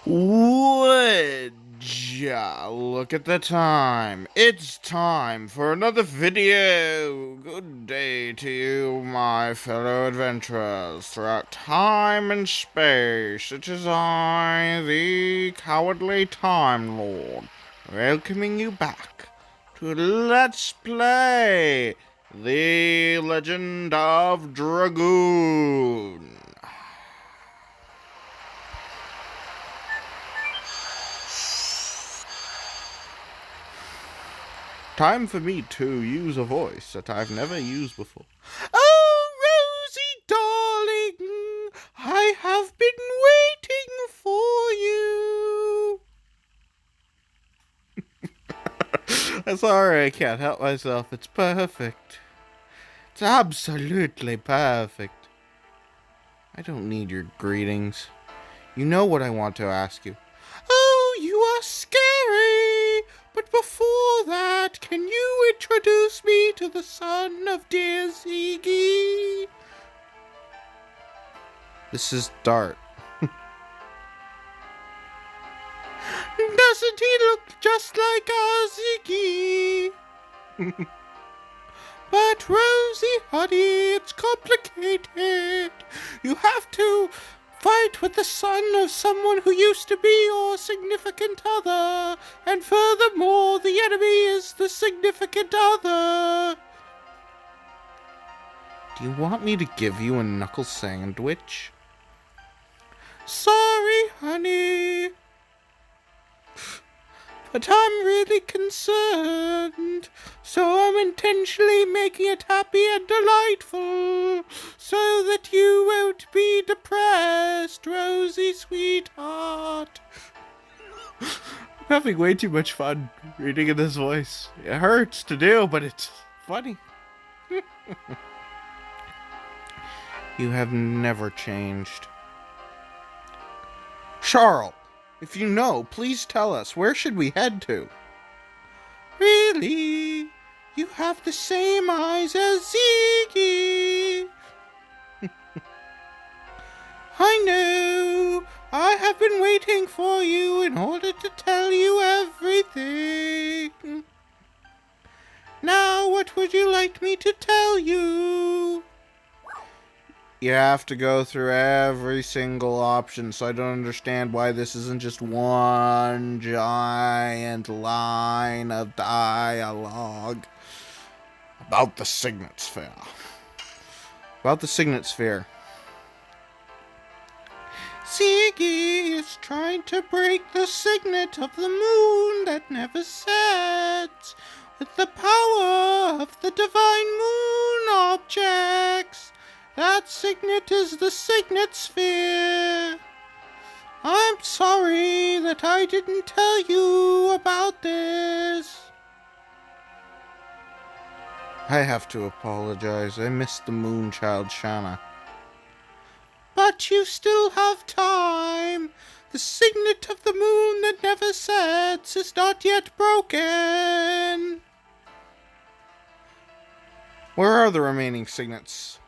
Would ya look at the time? It's time for another video. Good day to you, my fellow adventurers throughout time and space. It is I, the Cowardly Time Lord, welcoming you back to Let's Play The Legend of Dragoon. Time for me to use a voice that I've never used before. Oh, Rosie, darling, I have been waiting for you. I'm sorry, I can't help myself. It's perfect. It's absolutely perfect. I don't need your greetings. You know what I want to ask you. Oh, you are scary! But before that, can you introduce me to the son of dear Ziggy? This is Dart. Doesn't he look just like our Ziggy? But Rosie, honey, it's complicated. You have to fight with the son of someone who used to be your significant other. And furthermore, the enemy is the significant other. Do you want me to give you a knuckle sandwich? Sorry, honey. But I'm really concerned, so I'm intentionally making it happy and delightful, so that you won't be depressed, Rosie, sweetheart. I'm having way too much fun reading in this voice. It hurts to do, but it's funny. You have never changed. Charles, if you know, please tell us. Where should we head to? Really? You have the same eyes as Ziggy. I know. I have been waiting for you in order to tell you everything. Now, what would you like me to tell you? You have to go through every single option, so I don't understand why this isn't just one giant line of dialogue about the Signet Sphere. About the Signet Sphere. Ziggy is trying to break the signet of the moon that never sets with the power of the divine moon objects. That signet is the Signet Sphere. I'm sorry that I didn't tell you about this. I have to apologize. I missed the Moonchild Shanna. But you still have time. The signet of the moon that never sets is not yet broken. Where are the remaining signets?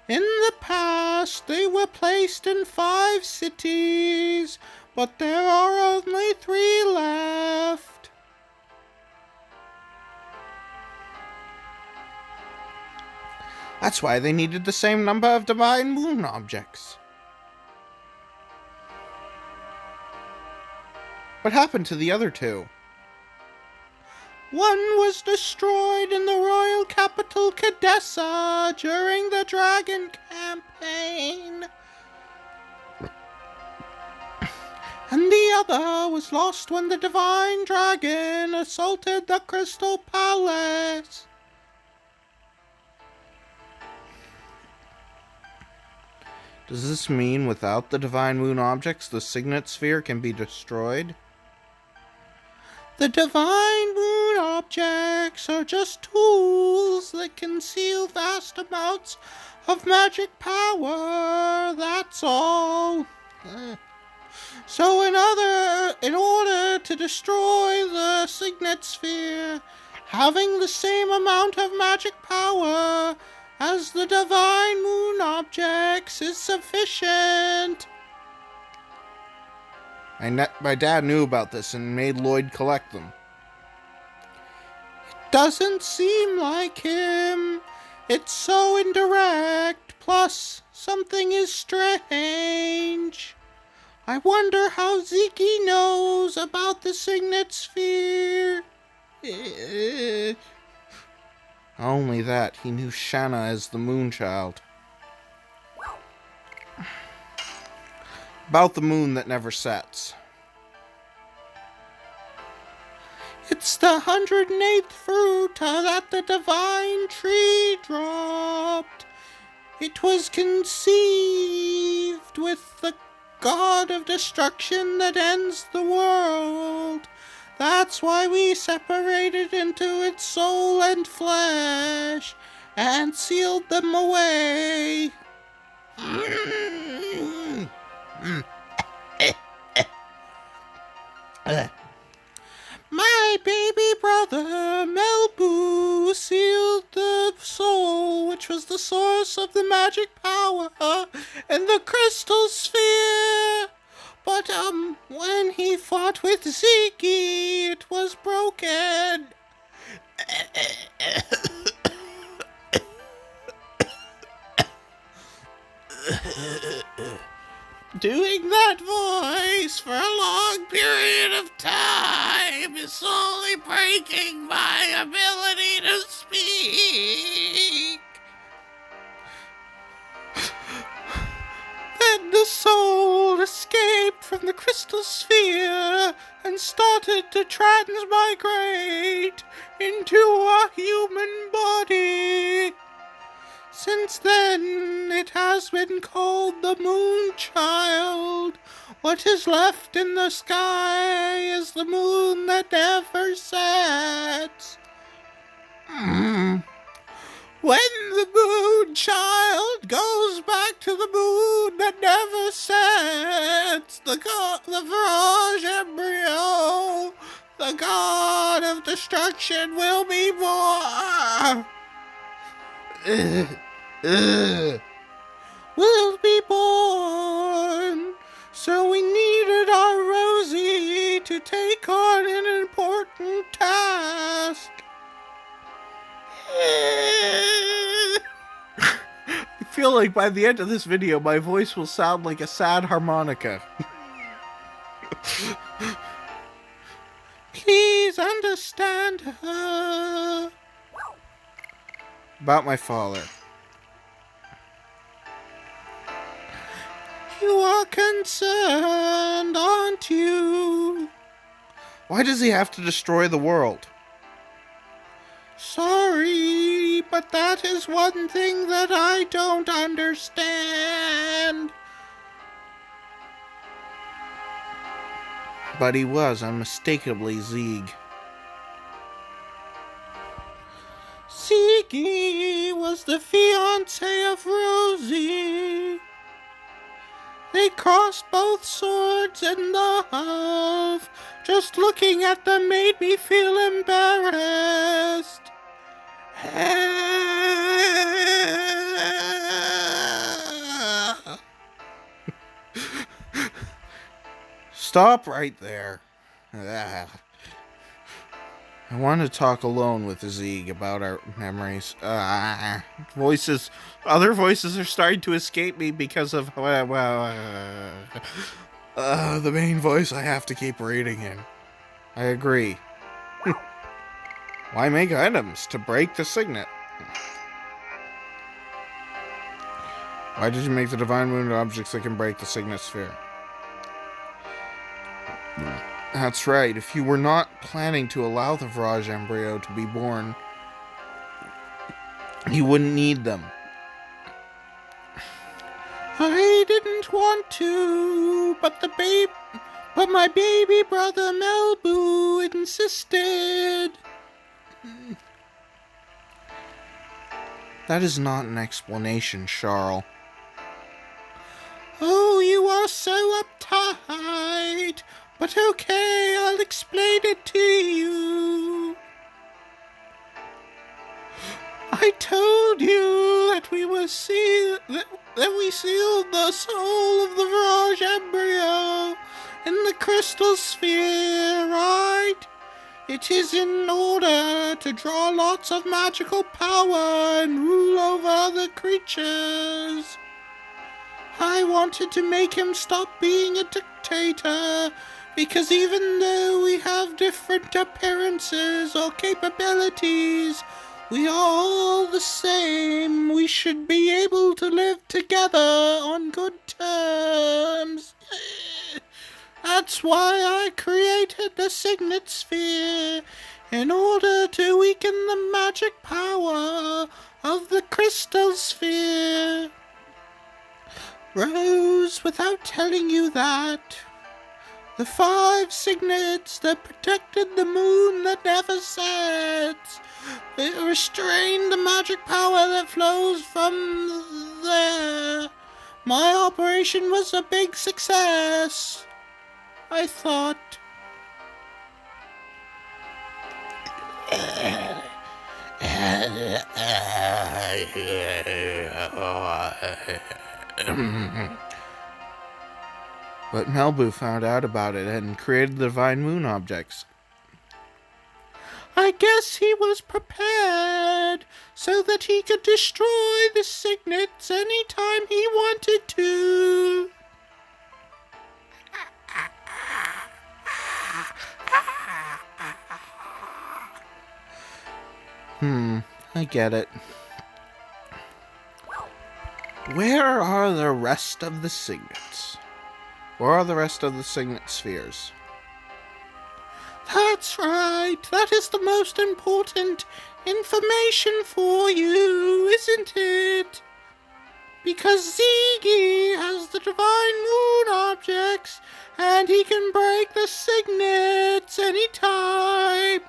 In the past, they were placed in 5 cities, but there are only 3 left. That's why they needed the same number of divine moon objects. What happened to the other 2? One was destroyed in the royal capital Cadessa during the Dragon campaign. And the other was lost when the divine dragon assaulted the Crystal Palace. Does this mean without the divine moon objects, the Signet Sphere can be destroyed? The divine moon objects are just tools that conceal vast amounts of magic power, that's all. So in order to destroy the Signet Sphere, having the same amount of magic power as the divine moon objects is sufficient. My dad knew about this and made Lloyd collect them. It doesn't seem like him. It's so indirect. Plus, something is strange. I wonder how Ziggy knows about the signet sphere. Only that, he knew Shanna as the Moonchild. About the moon that never sets. It's the 108th fruit that the divine tree dropped. It was conceived with the god of destruction that ends the world. That's why we separated into its soul and flesh and sealed them away. My baby brother Melbu sealed the soul, which was the source of the magic power in the crystal sphere. But when he fought with Ziggy, it was broken. Doing that voice for a long period of time is slowly breaking my ability to speak. Then the soul escaped from the crystal sphere and started to transmigrate into a human body. Since then, it has been called the Moonchild. What is left in the sky is the moon that never sets. When the Moonchild goes back to the moon that never sets, the Virage embryo, the god of destruction, will be born. Will be born. So we needed our Rosie to take on an important task. I feel like by the end of this video, my voice will sound like a sad harmonica. Please understand her. About my father. You are concerned, aren't you? Why does he have to destroy the world? Sorry, but that is one thing that I don't understand. But he was unmistakably Zeeg. Ziggy was the fiancé of Rosie. They crossed both swords in love. Just looking at them made me feel embarrassed. Stop right there. I want to talk alone with Zeeg about our memories. Other voices are starting to escape me because of, the main voice I have to keep reading in. I agree. Why make items? To break the signet. Why did you make the divine moon objects that can break the signet sphere? That's right. If you were not planning to allow the Virage embryo to be born, you wouldn't need them. I didn't want to, but my baby brother Melbu insisted. That is not an explanation, Charles. Oh, you are so uptight. But okay, I'll explain it to you. I told you that we sealed the soul of the Virage embryo in the crystal sphere, right? It is in order to draw lots of magical power and rule over other creatures. I wanted to make him stop being a dictator, because even though we have different appearances or capabilities, we are all the same. We should be able to live together on good terms. That's why I created the Signet Sphere, in order to weaken the magic power of the Crystal Sphere. Rose, without telling you that, the 5 signets that protected the moon that never sets, it restrained the magic power that flows from there. My operation was a big success, I thought. But Melbu found out about it and created the Divine Moon objects. I guess he was prepared so that he could destroy the signets anytime he wanted to. I get it. Where are the rest of the signets? Where are the rest of the signet spheres? That's right. That is the most important information for you, isn't it? Because Ziggy has the Divine Moon objects, and he can break the signets anytime.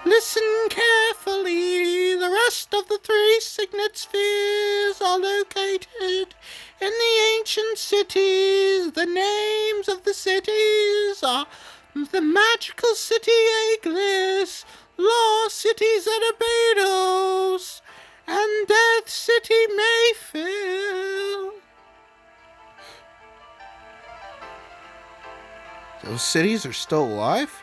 Listen carefully. The rest of the 3 signet spheres are located in the ancient cities. The names of the cities are the Magical City Eggless, Lost City Zetabados, and Death City Mayfield. Those cities are still alive?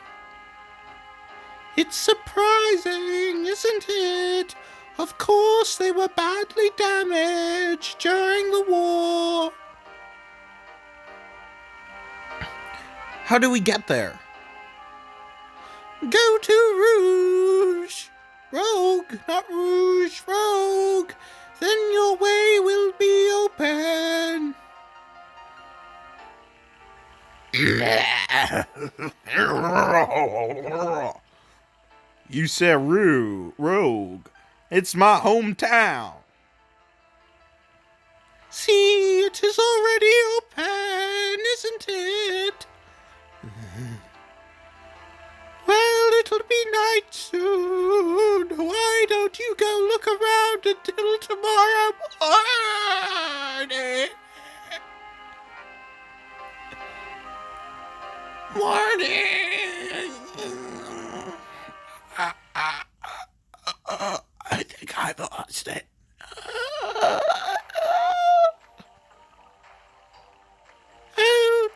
It's surprising, isn't it? Of course, they were badly damaged during the war. How do we get there? Go to Rouge. Rogue, not Rouge, Rogue. Then your way will be open. You said Rogue. It's my hometown. See, it is already open, isn't it? Well, it'll be night soon. Why don't you go look around until tomorrow morning? I think I lost it.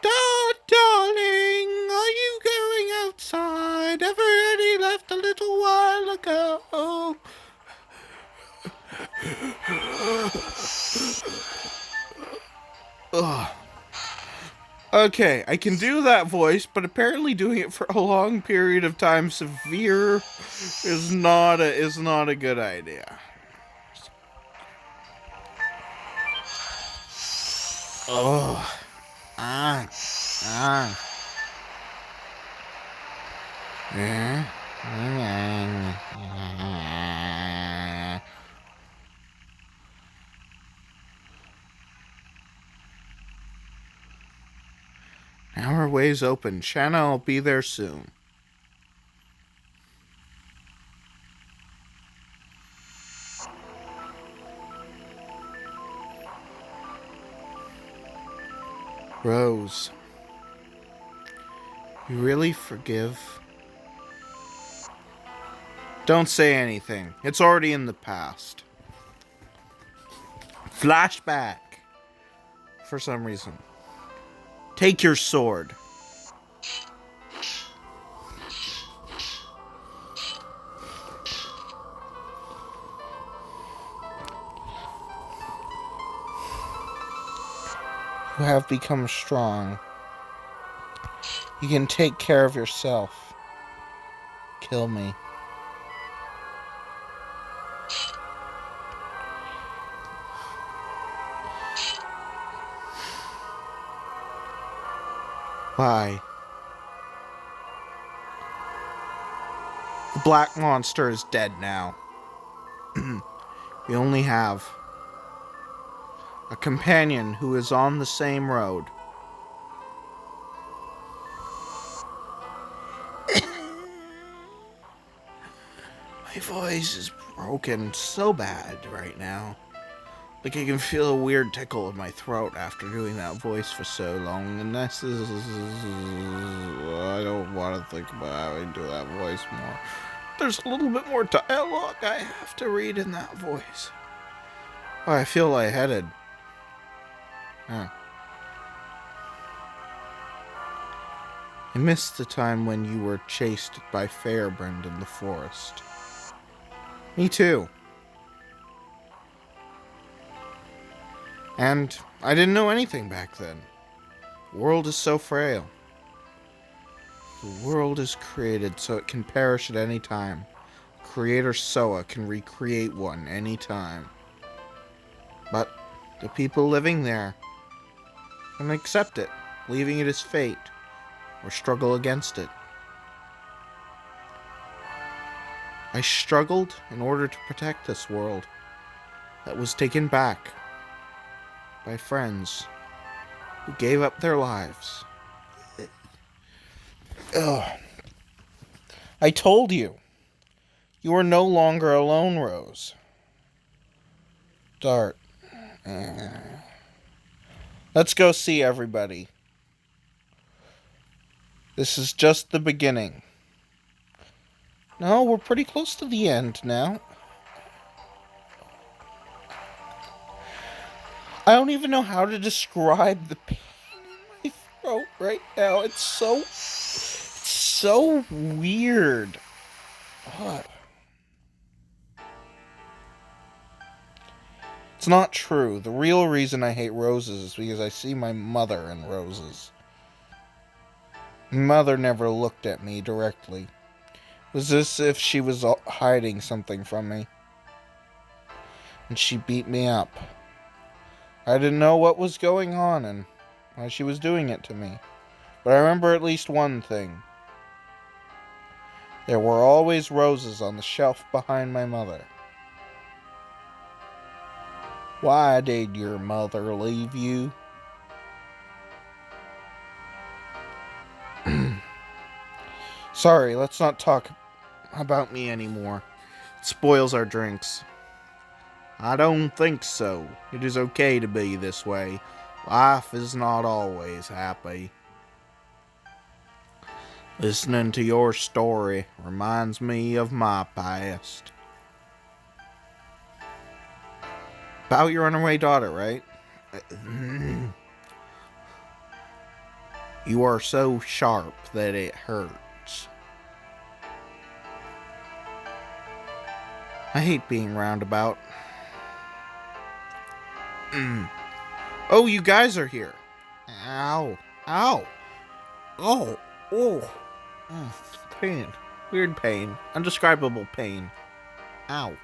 Oh, darling, are you going outside? I've already left a little while ago. Okay, I can do that voice, but apparently doing it for a long period of time severe is not a good idea. Oh. Now our way's open. Shanna will be there soon. Rose, you really forgive? Don't say anything. It's already in the past. Flashback. For some reason. Take your sword. You have become strong. You can take care of yourself. Kill me. Why? The black monster is dead now. We only have a companion who is on the same road. My voice is broken so bad right now. Like I can feel a weird tickle in my throat after doing that voice for so long. And this is... I don't want to think about having to do that voice more. There's a little bit more dialogue I have to read in that voice. Oh, I feel lightheaded. Huh. I missed the time when you were chased by Fairbrand in the forest. Me too. And I didn't know anything back then. The world is so frail. The world is created so it can perish at any time. Creator Soa can recreate one any time. But the people living there can accept it, leaving it as fate, or struggle against it. I struggled in order to protect this world that was taken back by friends who gave up their lives. Ugh. I told you. You are no longer alone, Rose. Dart. Let's go see everybody. This is just the beginning. No, we're pretty close to the end now. I don't even know how to describe the pain in my throat right now. It's so weird. What? It's not true. The real reason I hate roses is because I see my mother in roses. My mother never looked at me directly. It was as if she was hiding something from me. And she beat me up. I didn't know what was going on and why she was doing it to me. But I remember at least one thing. There were always roses on the shelf behind my mother. Why did your mother leave you? Sorry, let's not talk about me anymore. It spoils our drinks. I don't think so. It is okay to be this way. Life is not always happy. Listening to your story reminds me of my past. About your runaway daughter, right? You are so sharp that it hurts. I hate being roundabout. Oh, you guys are here. Ow. Ow. Oh. Oh. Pain. Weird pain. Undescribable pain. Ow.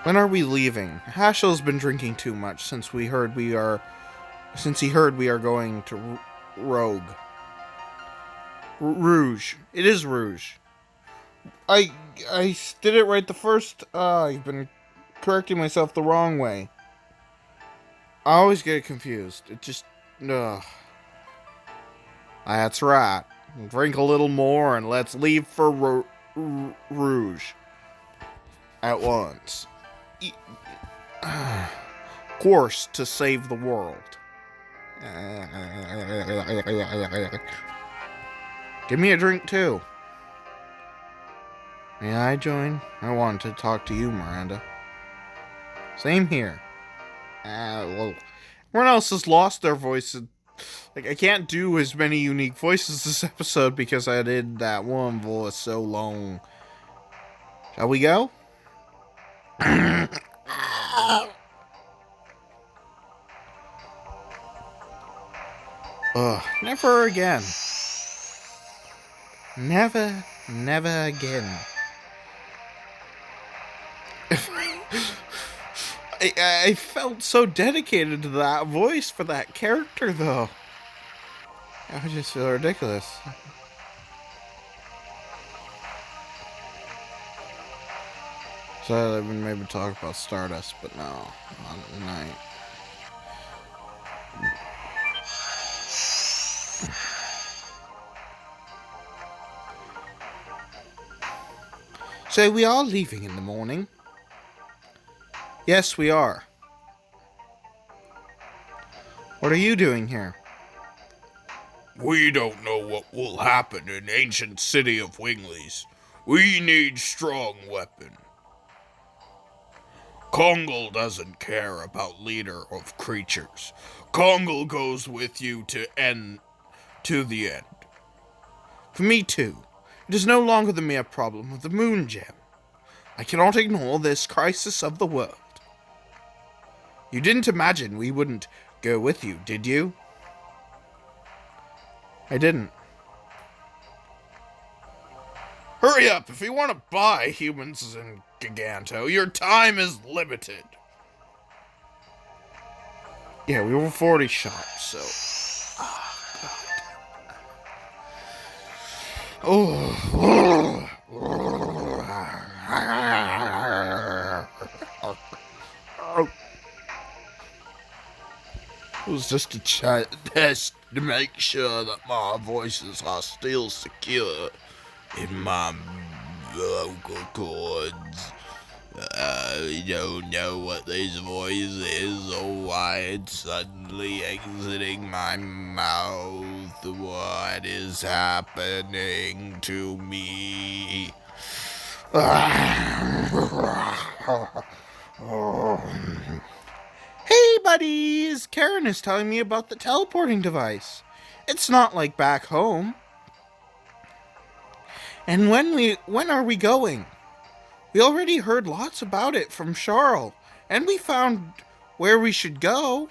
When are we leaving? Hashel's been drinking too much since he heard we are going to Rogue. Rouge. It is Rouge. I did it right the first. I've been correcting myself the wrong way. I always get confused. It just. That's right. Drink a little more and let's leave for Rouge. At once. Course to save the world. Give me a drink too. May I join? I want to talk to you, Miranda. Same here. Well, everyone else has lost their voices. Like, I can't do as many unique voices this episode because I did that one voice so long. Shall we go? Ugh, never again. Never again. I felt so dedicated to that voice for that character, though. I just feel ridiculous. So I would maybe talk about Stardust, but no, not tonight. So we are leaving in the morning? Yes, we are. What are you doing here? We don't know what will happen in ancient city of Winglies. We need strong weapon. Kongal doesn't care about leader of creatures. Kongal goes with you to the end. For me too. It is no longer the mere problem of the moon gem. I cannot ignore this crisis of the world. You didn't imagine we wouldn't go with you, did you? I didn't. Hurry up, if you want to buy humans in Giganto, your time is limited. Yeah, we were 40 shops, so... Oh. It was just a test to make sure that my voices are still secure in my vocal cords. I don't know what this voice is or why it's suddenly exiting my mouth. What is happening to me? Hey, buddies! Karen is telling me about the teleporting device. It's not like back home. And when are we going? We already heard lots about it from Charles, and we found where we should go.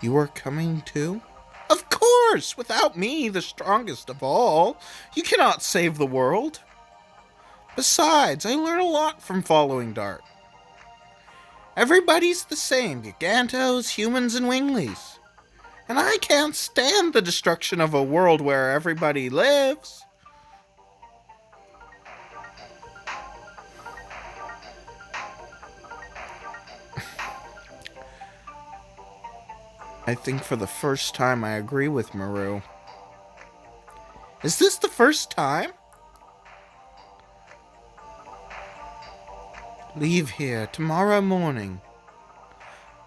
You are coming too? Of course! Without me, the strongest of all, you cannot save the world. Besides, I learn a lot from following Dart. Everybody's the same, Gigantos, humans, and Winglies. And I can't stand the destruction of a world where everybody lives. I think for the first time I agree with Maru. Is this the first time? Leave here tomorrow morning.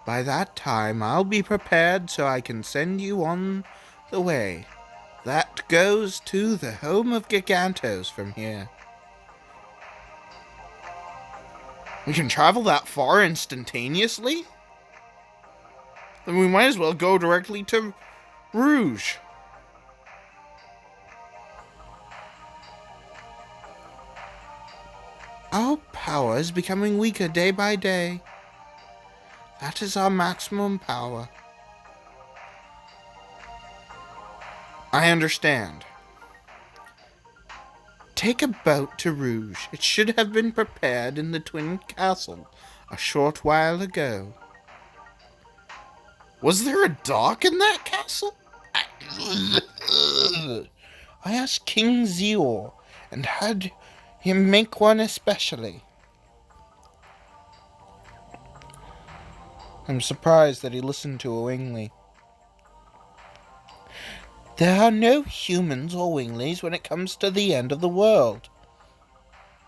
By that time I'll be prepared so I can send you on the way. That goes to the home of Gigantos from here. We can travel that far instantaneously? Then we might as well go directly to Rouge. Our power is becoming weaker day by day. That is our maximum power. I understand. Take a boat to Rouge. It should have been prepared in the Twin Castle a short while ago. Was there a dock in that castle? I asked King Zior and had him make one especially. I'm surprised that he listened to a Wingly. There are no humans or Winglies when it comes to the end of the world.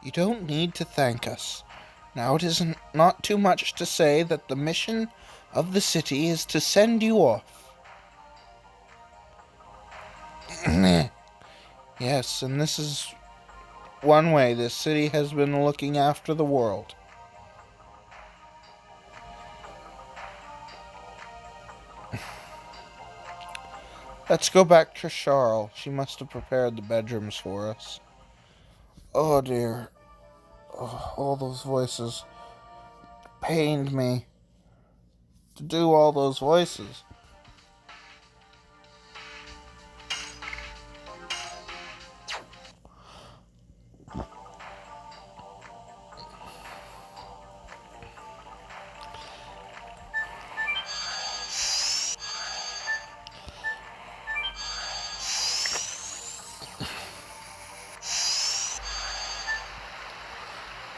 You don't need to thank us. Now it isn't not too much to say that the mission of the city is to send you off. Yes, and this is one way this city has been looking after the world. Let's go back to Charles. She must have prepared the bedrooms for us. Oh dear. Oh, all those voices pained me to do all those voices.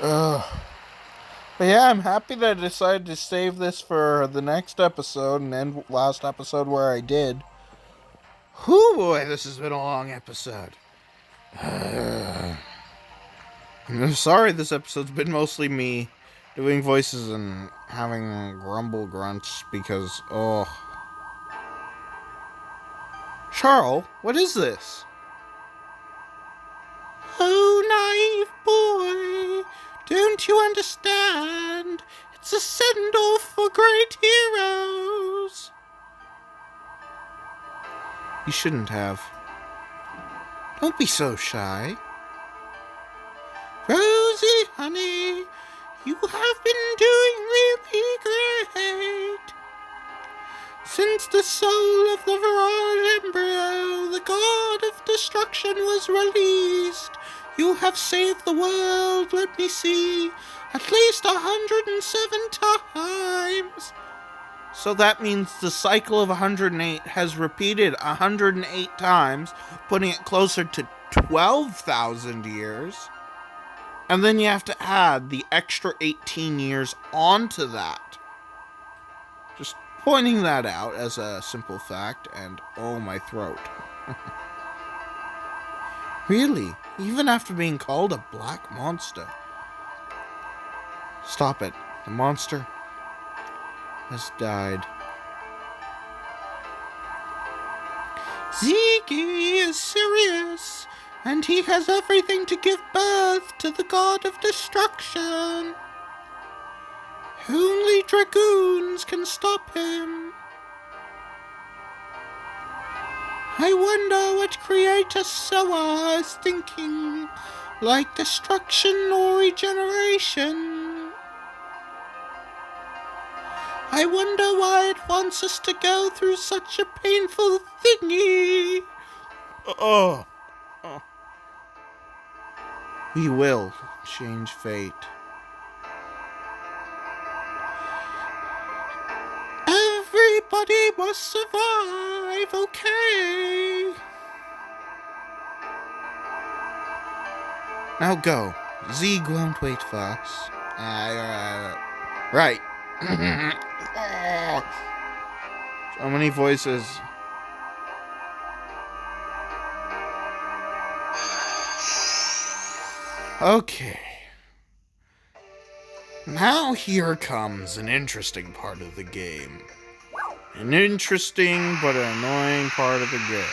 Ugh. But yeah, I'm happy that I decided to save this for the next episode and end last episode where I did. Whew, boy, this has been a long episode. I'm sorry this episode's been mostly me doing voices and having grumble grunts because, oh. Charles, what is this? Oh, naive boy, don't you understand? It's a send-off for great heroes. You shouldn't have. Don't be so shy. Rosie, honey, you have been doing really great. Since the soul of the Virage embryo, the god of destruction, was released, you have saved the world, let me see, at least 107 times. So that means the cycle of 108 has repeated 108 times, putting it closer to 12,000 years. And then you have to add the extra 18 years onto that. Just pointing that out as a simple fact, and oh, my throat. Really? Even after being called a black monster? Stop it. The monster has died. Ziggy is serious, and he has everything to give birth to the god of destruction. Only Dragoons can stop him. I wonder what Creator Soa is thinking, like destruction or regeneration. I wonder why it wants us to go through such a painful thingy. We will change fate. Everybody must survive, okay? Now go. Zeke won't wait for us. Right. So many voices. Okay. Now here comes an interesting part of the game. An interesting but annoying part of the game.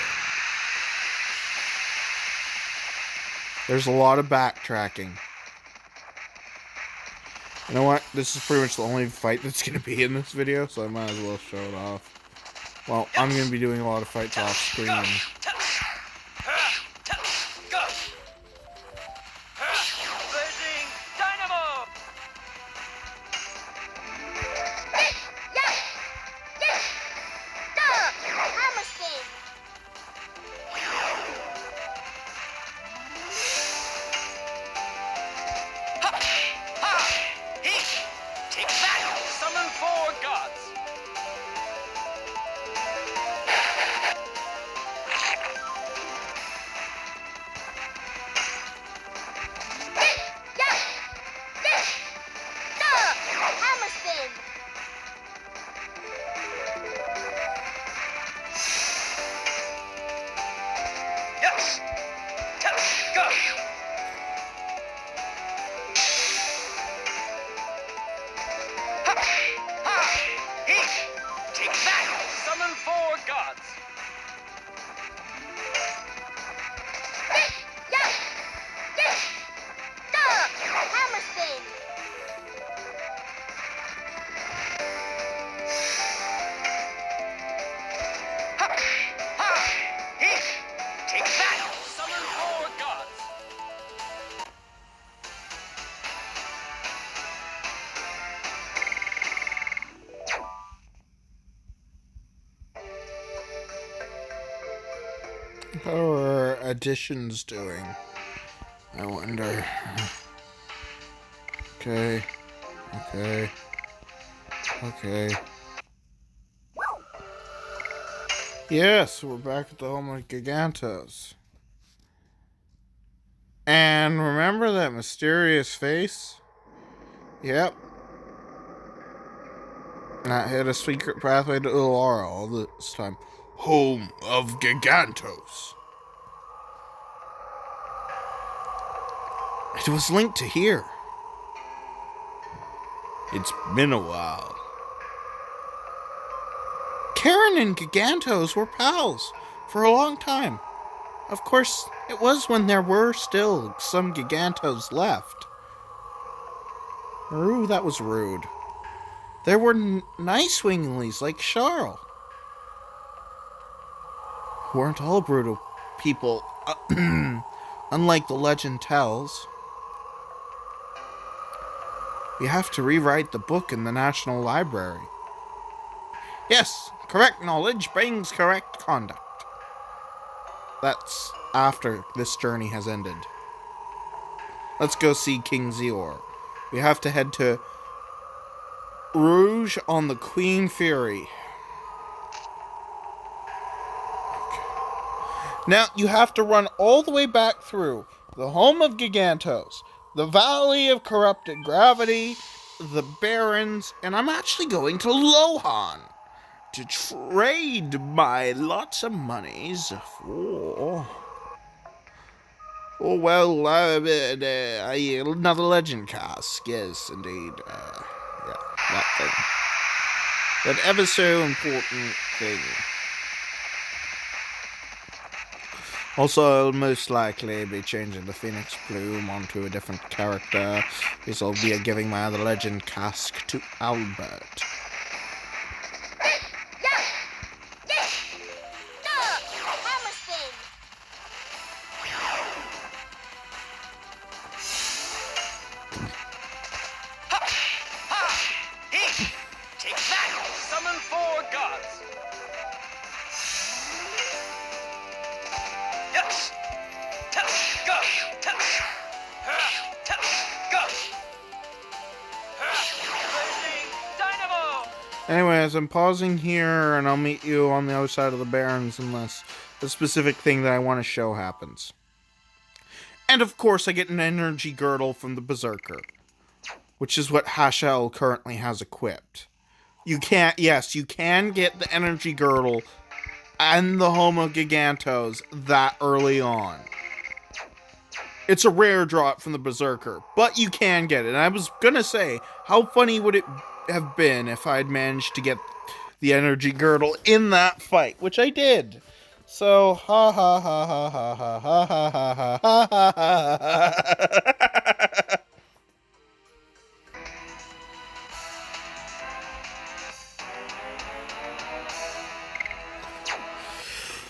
There's a lot of backtracking. You know what? This is pretty much the only fight that's going to be in this video, so I might as well show it off. Well, I'm going to be doing a lot of fights off screen. How are additions doing? I wonder. Okay. Yes, we're back at the home of Gigantos. And remember that mysterious face? Yep. That hid a secret pathway to Ulara all this time. Home of Gigantos. It was linked to here. It's been a while. Karen and Gigantos were pals for a long time. Of course, it was when there were still some Gigantos left. Ooh, that was rude. There were nice winglies like Charles. Who weren't all brutal people, unlike the legend tells. You have to rewrite the book in the National Library. Yes, correct knowledge brings correct conduct. That's after this journey has ended. Let's go see King Zior. We have to head to Rouge on the Queen Fury. Now, you have to run all the way back through the home of Gigantos, the Valley of Corrupted Gravity, the Barrens, and I'm actually going to Lohan to trade my lots of monies for... Oh, well, another legend cask, yes, indeed. Yeah, that thing. That ever so important thing. Also, I'll most likely be changing the Phoenix Plume onto a different character, because I'll be giving my other legend cask to Albert. Anyways, I'm pausing here, and I'll meet you on the other side of the Barrens unless the specific thing that I want to show happens. And of course, I get an energy girdle from the Berserker, which is what Hashel currently has equipped. You can get the energy girdle and the Home of Gigantos that early on. It's a rare drop from the Berserker, but you can get it. And I was gonna say, how funny would it have been if I'd managed to get the energy girdle in that fight, which I did. So, ha ha ha ha ha ha ha ha ha ha ha ha.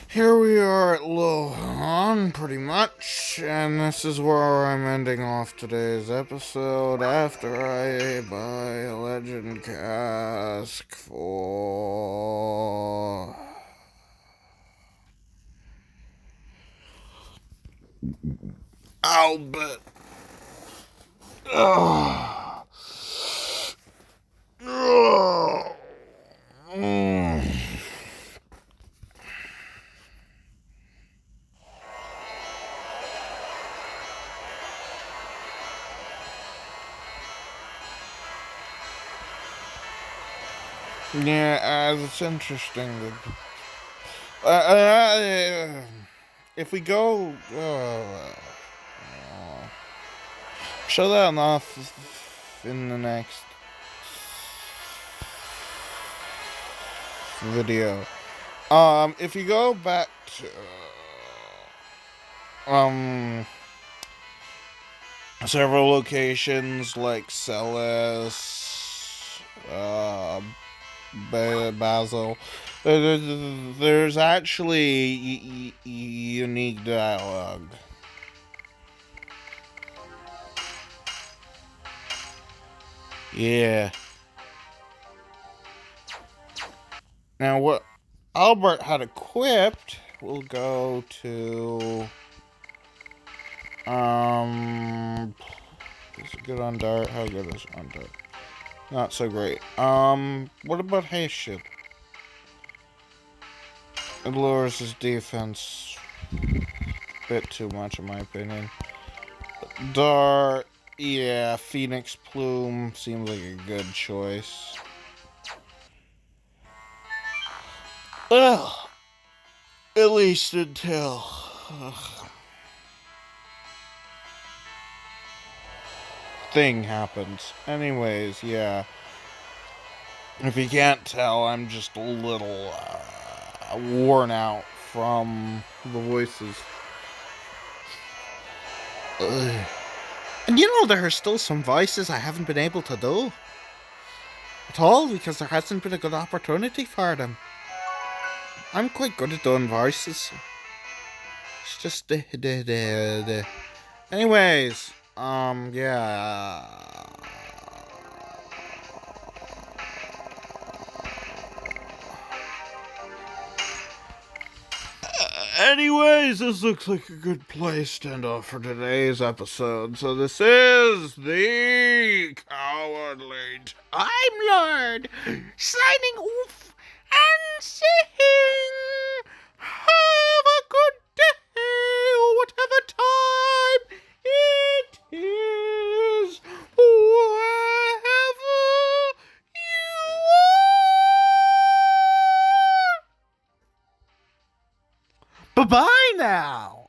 Here we are at Lohan, pretty much, and this is where I'm ending off today's episode after I buy a legend cask for... Albert. Ugh. Ugh. Yeah, it's interesting. If we go, show that off in the next video. If you go back to several locations like Celis, Basil, there's actually unique dialogue. Yeah. Now what Albert had equipped we'll go to... Is it good on dart? How good is it on dart? Not so great. What about haste shield? It lowers his defense. Bit too much in my opinion. Dart, yeah, Phoenix Plume seems like a good choice. Well, at least until... thing happens. Anyways, yeah. If you can't tell, I'm just a little worn out from the voices. Ugh. And you know, there are still some voices I haven't been able to do at all because there hasn't been a good opportunity for them. I'm quite good at doing voices. It's just Anyways, yeah. Anyways, this looks like a good place to end off for today's episode. So this is the Cowardly Time Lord signing off and saying, have a good day or whatever time it is, wherever you are. Bye-bye now.